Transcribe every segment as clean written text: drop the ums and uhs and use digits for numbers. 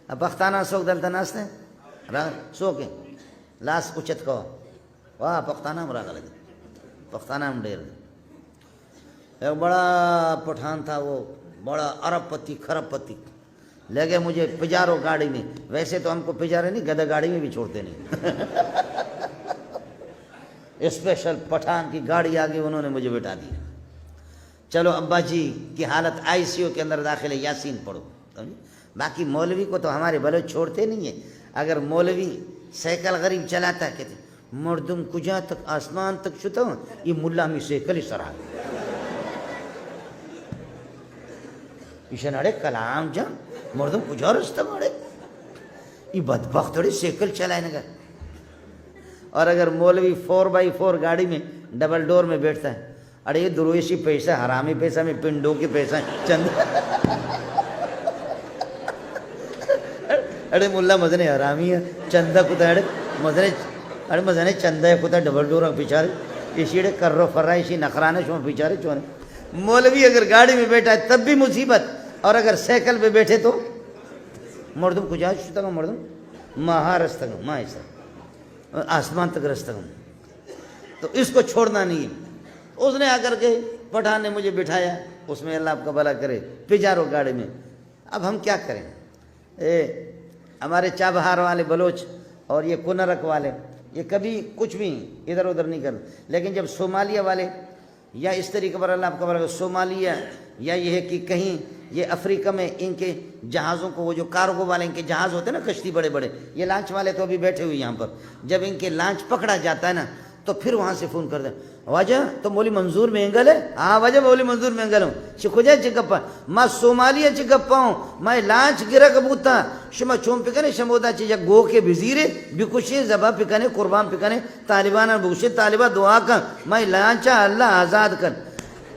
پښتانه څوک دلته ناست دی څوک لاس اوچت کو واہ پښتانه هم راغلی دی پښتانه هم ډېر دی ایک بڑا پٹھان تھا وہ بڑا ارب پتی خرب پتی لے گئے مجھے پجارو گاڑی میں ویسے تو ہم کو پجارے نہیں گدھا گاڑی میں بھی چھوڑتے نہیں اسپیشل پٹھان کی گاڑی آگے انہوں نے مجھے بٹھا دیا چلو ابا جی کی حالت آئی سی یو کے اندر داخل ہے یاسین پڑھو باقی مولوی کو تو ہمارے بلوچ چھوڑتے نہیں ہیں اگر مولوی سائیکل غریب چلاتا ہے کہتے مردم کجا تک آسمان تک شتا ہوں یہ ملا میں سائیکل ہی سرا ایشن اڑے کلام جان مردم کجا رستہ مڑے یہ بدبخت اڑے سائیکل چلائے نگر اور اگر مولوی 4x4 گاڑی میں ڈبل ڈور میں بیٹھتا ہے اڑے یہ درویشی پیسہ حرامی پیسہ میں پنڈوں کے پیسہ چند اڑے ملا مزنے حرامی ہے چندہ کتا اڑے مزنے چندہ کتا ڈبل ڈور پیچھارے اسی اڑے کرو فرائی اسی نخرانے شما پیچھارے چونے مولوی اگر گاڑی میں بیٹھا ہے تب بھی مصیبت اور اگر سائیکل پہ بیٹھے تو مردم کجا شتا گا مردم مہا رستہ گا ماں ایسا آسمان تک رستہ گا تو اس کو چھوڑنا نہیں ہے اس نے آ کر کے پٹھان نے مجھے بٹھایا اس میں اللہ آپ کا بھلا کرے پجارو گاڑی میں اب ہم کیا کریں ہمارے چابہار والے بلوچ اور یہ کنرک والے یہ کبھی کچھ بھی ادھر ادھر نہیں کرتے لیکن جب صومالیہ والے یا اس طریقے پر اللہ آپ کا بھلا صومالیہ یا یہ ہے کہ کہیں یہ افریقہ میں ان کے جہازوں کو وہ جو کارگو والے ان کے جہاز ہوتے ہیں نا کشتی بڑے بڑے یہ لانچ والے تو ابھی بیٹھے ہوئے یہاں پر جب ان کے لانچ پکڑا جاتا ہے نا تو پھر وہاں سے فون کر دیں واجہ تو مولی منظور مینگل ہے ہاں واجہ مولی منظور مینگل ہوں شکوجہ چکپا ما صومالیہ چکپا ہوں میں لانچ گرہ کبوتا شما چوم پکنے شمودا چیزا گو کے بزیرے بکشے زبا پکنے قربان پکنے طالبانہ بکشے طالبہ دعا کر میں لانچہ اللہ آزاد کر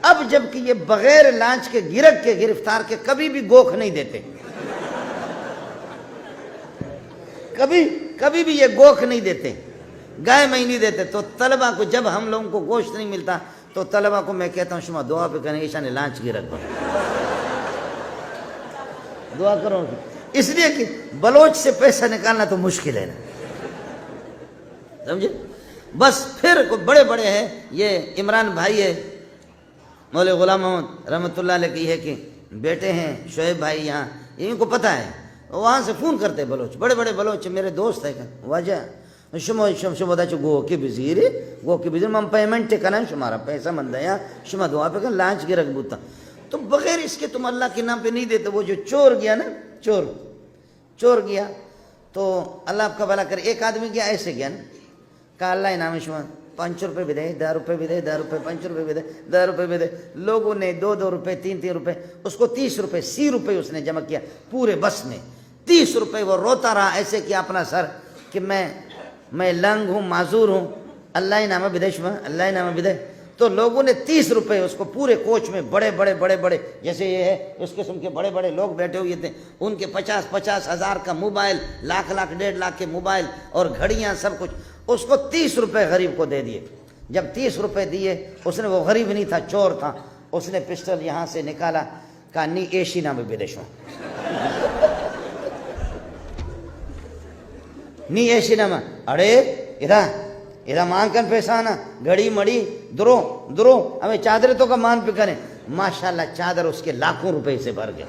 اب جب کہ یہ بغیر لانچ کے گرک کے گرفتار کے کبھی بھی گوکھ نہیں دیتے کبھی بھی یہ گوکھ نہیں دیتے گائے میں نہیں دیتے تو طلبہ کو جب ہم لوگوں کو گوشت نہیں ملتا تو طلبہ کو میں کہتا ہوں شما دعا پہ کرنے ایشان لانچ گرک کرو دعا کرو اس لیے کہ بلوچ سے پیسہ نکالنا تو مشکل ہے نا سمجھے بس پھر بڑے بڑے ہیں یہ عمران بھائی ہے مولا غلام محمد رحمۃ اللہ علیہ کی ہے کہ بیٹے ہیں شعیب بھائی یہاں ان کو پتہ ہے وہاں سے فون کرتے بلوچ بڑے بڑے بلوچ میرے دوست ہے کہ واجہ شما دا چو گو کے بزیر من پیمنٹ ٹکنا ہے شمارا پیسہ مند ہے شما دعا پہ کہ لانچ کے رکھ بوتا تو بغیر اس کے تم اللہ کے نام پہ نہیں دیتے وہ جو چور گیا نا چور گیا تو اللہ آپ کا بھلا کرے ایک آدمی گیا ایسے گیا نا کہا اللہ انعام شما 5 روپے بھی دے 10 روپے بھی دے 10 روپے 5 روپے بھی دے 10 روپے بھی دے لوگوں نے 2 روپے 3 روپے اس کو 30 روپے 80 روپے اس نے جمع کیا پورے بس میں 30 روپے وہ روتا رہا ایسے کیا اپنا سر کہ میں لنگ ہوں معذور ہوں اللہ انعام بھی دے شما اللہ انعام بھی دے تو لوگوں نے 30 روپے اس کو پورے کوچ میں بڑے بڑے جیسے یہ ہے اس قسم کے بڑے بڑے لوگ بیٹھے ہوئے تھے ان کے 50 ہزار کا موبائل لاکھ 1.5 لاکھ کے موبائل اور گھڑیاں سب کچھ اس کو 30 روپے غریب کو دے دیے جب 30 روپے دیے اس نے وہ غریب نہیں تھا چور تھا اس نے پسٹل یہاں سے نکالا کہا نی ایشی نام بدیشوں نی ایشی نام اڑے ادھا مان کر پیسہ آنا گھڑی مڑی درو ہمیں چادر تو کا مان پہ کریں ماشاءاللہ چادر اس کے لاکھوں روپے سے بھر گئے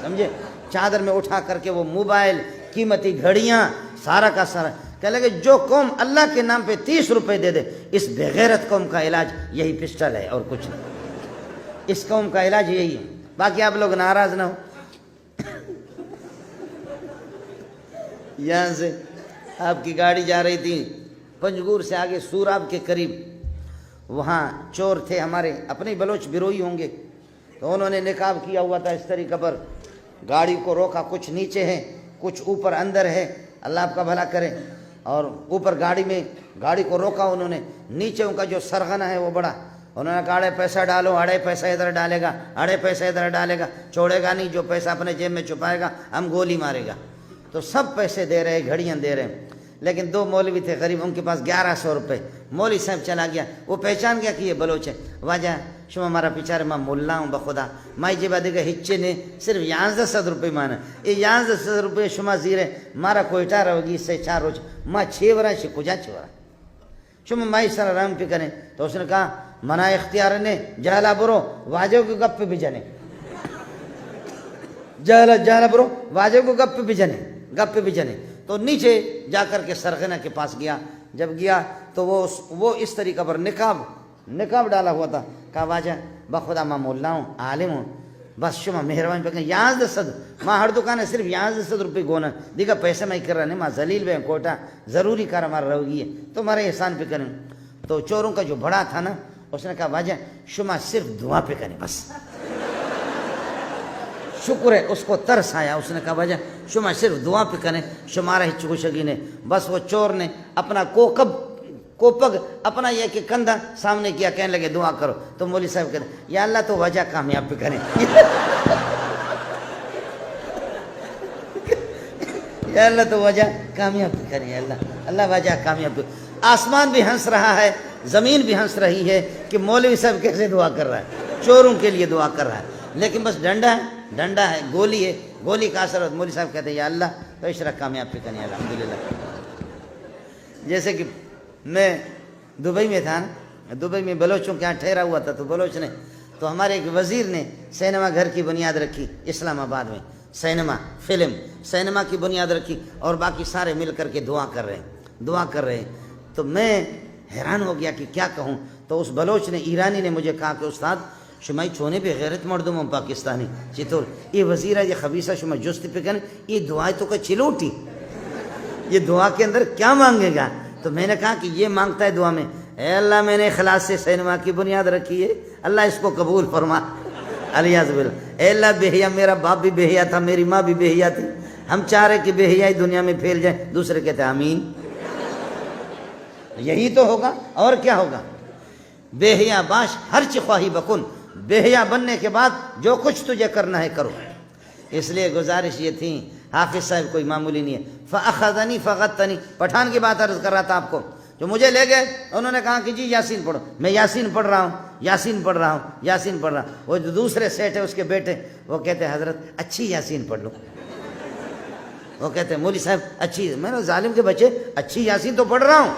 سمجھے چادر میں اٹھا کر کے وہ موبائل قیمتی گھڑیاں سارا کا سارا کہہ لگے جو قوم اللہ کے نام پہ 30 روپے دے دے اس بغیرت قوم کا علاج یہی پسٹل ہے اور کچھ نہیں اس قوم کا علاج یہی ہے باقی آپ لوگ ناراض نہ ہو یہاں سے آپ کی گاڑی جا رہی تھی پنجگور سے آگے سوراب کے قریب وہاں چور تھے ہمارے اپنے بلوچ بروئی ہوں گے تو انہوں نے نقاب کیا ہوا تھا اس طریقے پر گاڑی کو روکا کچھ نیچے ہے کچھ اوپر اندر ہے اللہ آپ کا بھلا کرے اور اوپر گاڑی کو روکا انہوں نے نیچے ان کا جو سرغنہ ہے وہ بڑا انہوں نے کہا 2.5 پیسہ ڈالو 2.5 پیسہ ادھر ڈالے گا 2.5 پیسہ ادھر ڈالے گا چھوڑے گا نہیں جو پیسہ اپنے جیب میں چھپائے گا ہم گولی مارے گا تو سب پیسے دے رہے گھڑیاں دے رہے لیکن 2 مولوی تھے غریب ان کے پاس 1100 روپے مولوی صاحب چلا گیا وہ پہچان گیا کہ یہ بلوچ ہے واجہ شما مارا پیچھارے ماں مولا ہوں بخدا مائی جی بادے گا ہچے نے صرف 1100 روپے مانا یہ 1100 روپے شما زیرے مارا کوئٹا رہوگی سے 4 روز ماں 6 ورہ سے کجا 6 ورہ شما مائی سر رام پہ کریں تو اس نے کہا منا اختیار نے جہلا برو واجو کو گپ پہ بھی جانے جہلا برو واجو کو گپ پہ بھی جانے تو نیچے جا کر کے سرغنہ کے پاس گیا جب گیا تو وہ اس طریقہ پر نقاب ڈالا ہوا تھا کہا واجہ بخدا ماں مولا ہوں عالم ہوں بس شما مہربانی پہ کہیں 1100 ماں ہر دکان ہے صرف 1100 روپے گونا دیکھا پیسے میں کر رہا نہیں ماں ذلیل بے کوٹا ضروری کار ہمارا رہوگی ہے تو ہمارے احسان پہ کریں تو چوروں کا جو بڑا تھا نا اس نے کہا واجہ شما صرف دعا پہ کریں بس شکر ہے اس کو ترس آیا اس نے کہا واجہ شما صرف دعا پہ کریں شمارا ہی چکشگی نے بس وہ چور نے اپنا کوپگ اپنا یہ کہ کندھا سامنے کیا کہنے لگے دعا کرو تو مولوی صاحب کہتے یا اللہ تو وجہ کامیاب پہ کریں یا اللہ تو وجہ کامیاب پہ کریں اللہ وجہ کامیاب پہ آسمان بھی ہنس رہا ہے زمین بھی ہنس رہی ہے کہ مولوی صاحب کیسے دعا کر رہا ہے چوروں کے لیے دعا کر رہا ہے لیکن بس ڈنڈا ہے گولی کا اثر مولوی صاحب کہتے ہیں یا اللہ تو اشرا کامیاب پہ کریں الحمدللہ جیسے کہ میں دبئی میں تھا نا دبئی میں بلوچوں کے یہاں ٹھہرا ہوا تھا تو بلوچ نے تو ہمارے ایک وزیر نے سینما گھر کی بنیاد رکھی اسلام آباد میں سینما کی بنیاد رکھی اور باقی سارے مل کر کے دعا کر رہے ہیں تو میں حیران ہو گیا کہ کیا کہوں تو اس بلوچ نے ایرانی نے مجھے کہا کہ استاد شمائی چھونے پہ غیرت مردم ہوں پاکستانی چطور یہ وزیرہ یہ خبیصہ شما جستی پہ کرنے یہ دعائیں تو کا چلوٹی یہ دعا کے اندر کیا مانگے گا تو میں نے کہا کہ یہ مانگتا ہے دعا میں اے اللہ میں نے اخلاص سے سینما کی بنیاد رکھی ہے اللہ اس کو قبول فرما الیاذ باللہ اے اللہ بہیا میرا باپ بھی بہیا تھا میری ماں بھی بہیا تھی ہم چاہ رہے کہ بہیا دنیا میں پھیل جائے دوسرے کہتے ہیں آمین یہی تو ہوگا اور کیا ہوگا بہیا باش ہر خواہی بکن بہیا بننے کے بعد جو کچھ تجھے کرنا ہے کرو اس لیے گزارش یہ تھی حافظ صاحب کوئی معمولی نہیں ہے فاخذنی فغتنی پٹھان کی بات عرض کر رہا تھا آپ کو جو مجھے لے گئے انہوں نے کہا کہ جی یاسین پڑھو میں یاسین پڑھ رہا ہوں وہ جو دوسرے سیٹ ہے اس کے بیٹے وہ کہتے ہیں حضرت اچھی یاسین پڑھ لو وہ کہتے ہیں مولوی صاحب اچھی میں نے ظالم کے بچے اچھی یاسین تو پڑھ رہا ہوں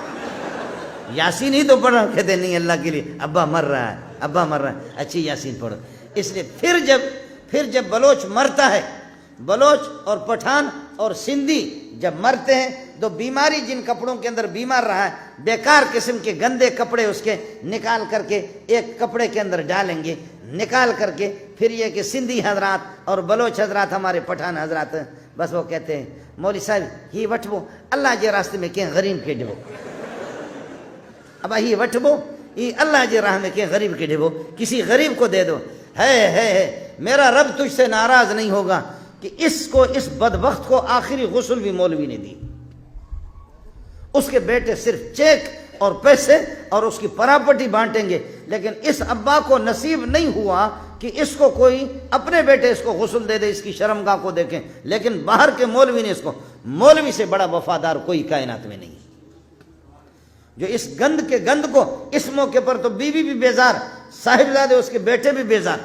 یاسین ہی تو پڑھ رہا ہوں کہتے ہیں نہیں اللہ کے لیے ابا مر رہا ہے اچھی یاسین پڑھو اس لیے پھر جب بلوچ مرتا ہے بلوچ اور پٹھان اور سندھی جب مرتے ہیں تو بیماری جن کپڑوں کے اندر بیمار رہا ہے بیکار قسم کے گندے کپڑے اس کے نکال کر کے ایک کپڑے کے اندر ڈالیں گے نکال کر کے پھر یہ کہ سندھی حضرات اور بلوچ حضرات ہمارے پٹھان حضرات بس وہ کہتے ہیں مولوی صاحب ہی وٹبو اللہ جے راستے میں کہیں غریب کے ڈبو اب ہی وٹبو ہی اللہ جے راہ میں کہیں غریب کے ڈبو کسی غریب کو دے دو ہے میرا رب تجھ سے ناراض نہیں ہوگا کہ اس بدبخت کو آخری غسل بھی مولوی نے دی اس کے بیٹے صرف چیک اور پیسے اور اس کی پراپرٹی بانٹیں گے لیکن اس ابا کو نصیب نہیں ہوا کہ اس کو کوئی اپنے بیٹے اس کو غسل دے دے اس کی شرمگاہ کو دیکھیں لیکن باہر کے مولوی نے اس کو مولوی سے بڑا وفادار کوئی کائنات میں نہیں جو اس گند کے گند کو اس موقع پر تو بیوی بھی بیزار صاحبزادے اس کے بیٹے بھی بیزار